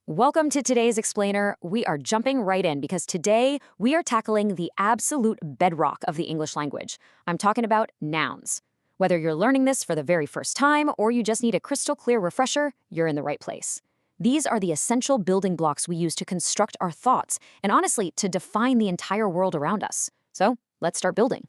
Welcome to today's Explainer. We are jumping right in because today we are tackling the absolute bedrock of the English language. I'm talking about nouns. Whether you're learning this for the very first time or you just need a crystal clear refresher, you're in the right place. These are the essential building blocks we use to construct our thoughts and honestly, to define the entire world around us. So let's start building.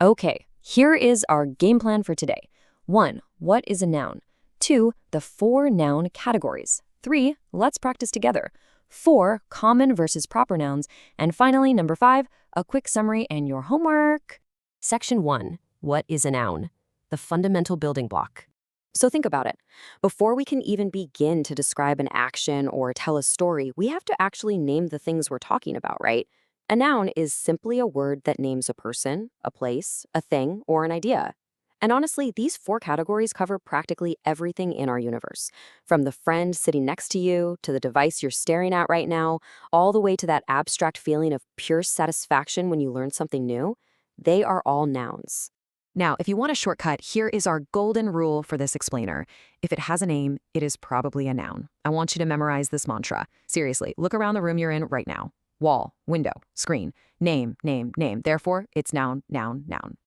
Okay, here is our game plan for today. 1. What is a noun? 2. The 4 noun categories. 3. Let's practice together. 4. Common versus proper nouns. And finally, number 5, a quick summary and your homework. Section 1. What is a noun? The fundamental building block. So think about it. Before we can even begin to describe an action or tell a story, we have to actually name the things we're talking about, right? A noun is simply a word that names a person, a place, a thing, or an idea. And honestly, these 4 categories cover practically everything in our universe. From the friend sitting next to you, to the device you're staring at right now, all the way to that abstract feeling of pure satisfaction when you learn something new, they are all nouns. Now, if you want a shortcut, here is our golden rule for this explainer. If it has a name, it is probably a noun. I want you to memorize this mantra. Seriously, look around the room you're in right now. Wall, window, screen, name, name, name. Therefore, it's noun, noun, noun.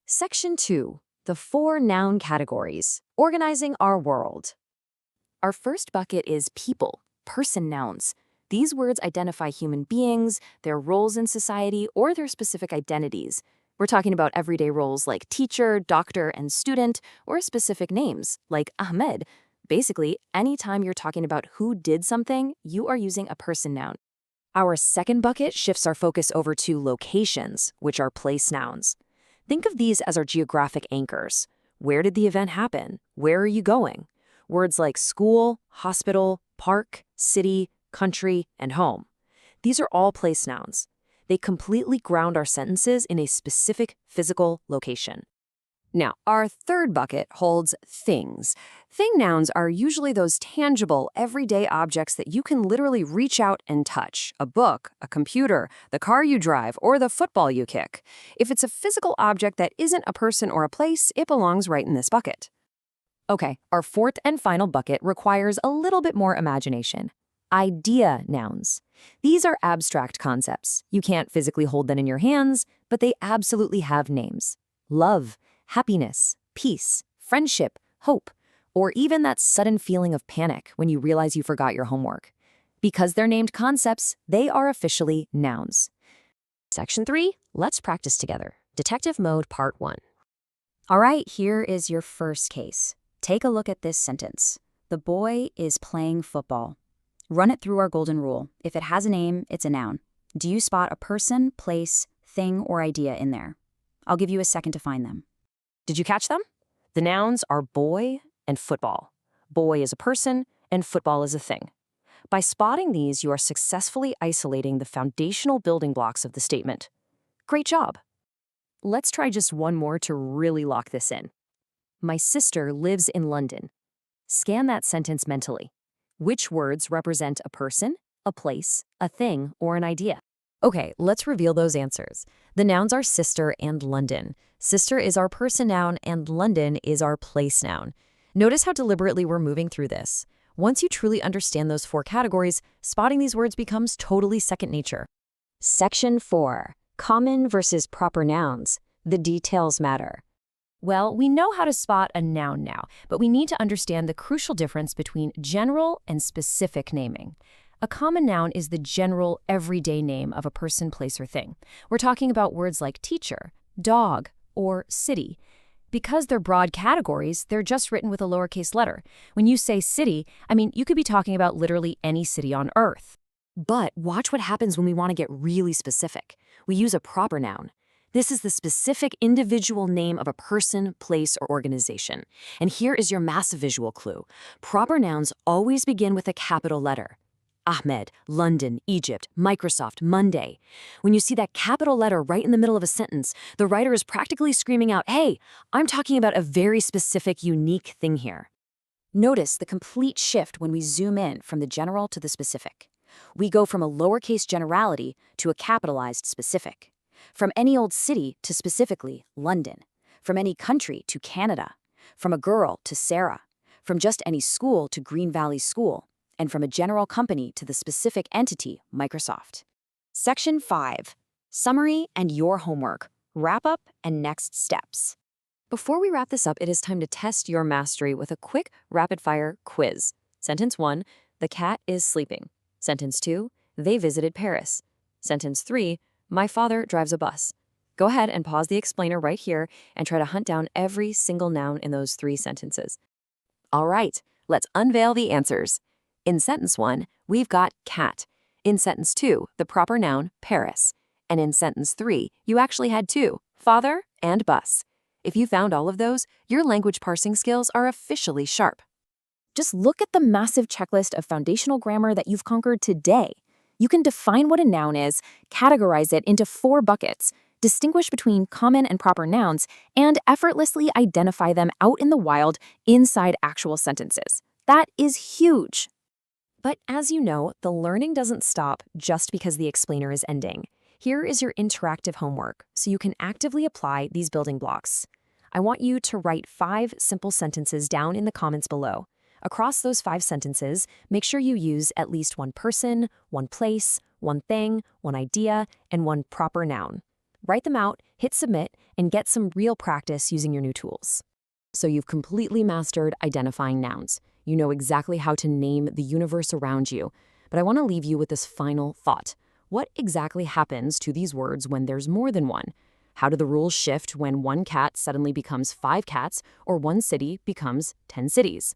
Section 2. The 4 noun categories, organizing our world. Our first bucket is people, person nouns. These words identify human beings, their roles in society, or their specific identities. We're talking about everyday roles like teacher, doctor, and student, or specific names like Ahmed. Basically, anytime you're talking about who did something, you are using a person noun. Our second bucket shifts our focus over to locations, which are place nouns. Think of these as our geographic anchors. Where did the event happen? Where are you going? Words like school, hospital, park, city, country, and home. These are all place nouns. They completely ground our sentences in a specific physical location. Now, our third bucket holds things. Thing nouns are usually those tangible, everyday objects that you can literally reach out and touch. A book, a computer, the car you drive, or the football you kick. If it's a physical object that isn't a person or a place, it belongs right in this bucket. Okay, our fourth and final bucket requires a little bit more imagination. Idea nouns. These are abstract concepts. You can't physically hold them in your hands, but they absolutely have names. Love, happiness, peace, friendship, hope, or even that sudden feeling of panic when you realize you forgot your homework. Because they're named concepts, they are officially nouns. Section 3, let's practice together. Detective Mode Part 1. All right, here is your first case. Take a look at this sentence. The boy is playing football. Run it through our golden rule. If it has a name, it's a noun. Do you spot a person, place, thing, or idea in there? I'll give you a second to find them. Did you catch them? The nouns are boy and football. Boy is a person and football is a thing. By spotting these, you are successfully isolating the foundational building blocks of the statement. Great job. Let's try just one more to really lock this in. My sister lives in London. Scan that sentence mentally. Which words represent a person, a place, a thing, or an idea? Okay, let's reveal those answers. The nouns are sister and London. Sister is our person noun and London is our place noun. Notice how deliberately we're moving through this. Once you truly understand those 4 categories, spotting these words becomes totally second nature. Section 4. Common versus proper nouns. The details matter. Well, we know how to spot a noun now, but we need to understand the crucial difference between general and specific naming. A common noun is the general, everyday name of a person, place, or thing. We're talking about words like teacher, dog, or city. Because they're broad categories, they're just written with a lowercase letter. When you say city, you could be talking about literally any city on Earth. But watch what happens when we want to get really specific. We use a proper noun. This is the specific individual name of a person, place, or organization. And here is your massive visual clue. Proper nouns always begin with a capital letter. Ahmed, London, Egypt, Microsoft, Monday. When you see that capital letter right in the middle of a sentence, the writer is practically screaming out, hey, I'm talking about a very specific, unique thing here. Notice the complete shift when we zoom in from the general to the specific. We go from a lowercase generality to a capitalized specific. From any old city to specifically London. From any country to Canada. From a girl to Sarah. From just any school to Green Valley School. and from a general company to the specific entity, Microsoft. Section 5. Summary and your homework. Wrap up and next steps. Before we wrap this up, it is time to test your mastery with a quick rapid-fire quiz. Sentence 1, the cat is sleeping. Sentence 2, they visited Paris. Sentence 3, my father drives a bus. Go ahead and pause the explainer right here and try to hunt down every single noun in those 3 sentences. All right, let's unveil the answers. In sentence 1, we've got cat. In sentence 2, the proper noun, Paris. And in sentence 3, you actually had 2, father and bus. If you found all of those, your language parsing skills are officially sharp. Just look at the massive checklist of foundational grammar that you've conquered today. You can define what a noun is, categorize it into 4 buckets, distinguish between common and proper nouns, and effortlessly identify them out in the wild inside actual sentences. That is huge. But as you know, the learning doesn't stop just because the explainer is ending. Here is your interactive homework, so you can actively apply these building blocks. I want you to write 5 simple sentences down in the comments below. Across those 5 sentences, make sure you use at least 1 person, 1 place, 1 thing, 1 idea, and 1 proper noun. Write them out, hit submit, and get some real practice using your new tools. So you've completely mastered identifying nouns. You know exactly how to name the universe around you. But I want to leave you with this final thought. What exactly happens to these words when there's more than one? How do the rules shift when 1 cat suddenly becomes 5 cats or 1 city becomes 10 cities?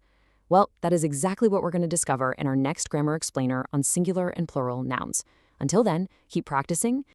Well, that is exactly what we're going to discover in our next grammar explainer on singular and plural nouns. Until then, keep practicing,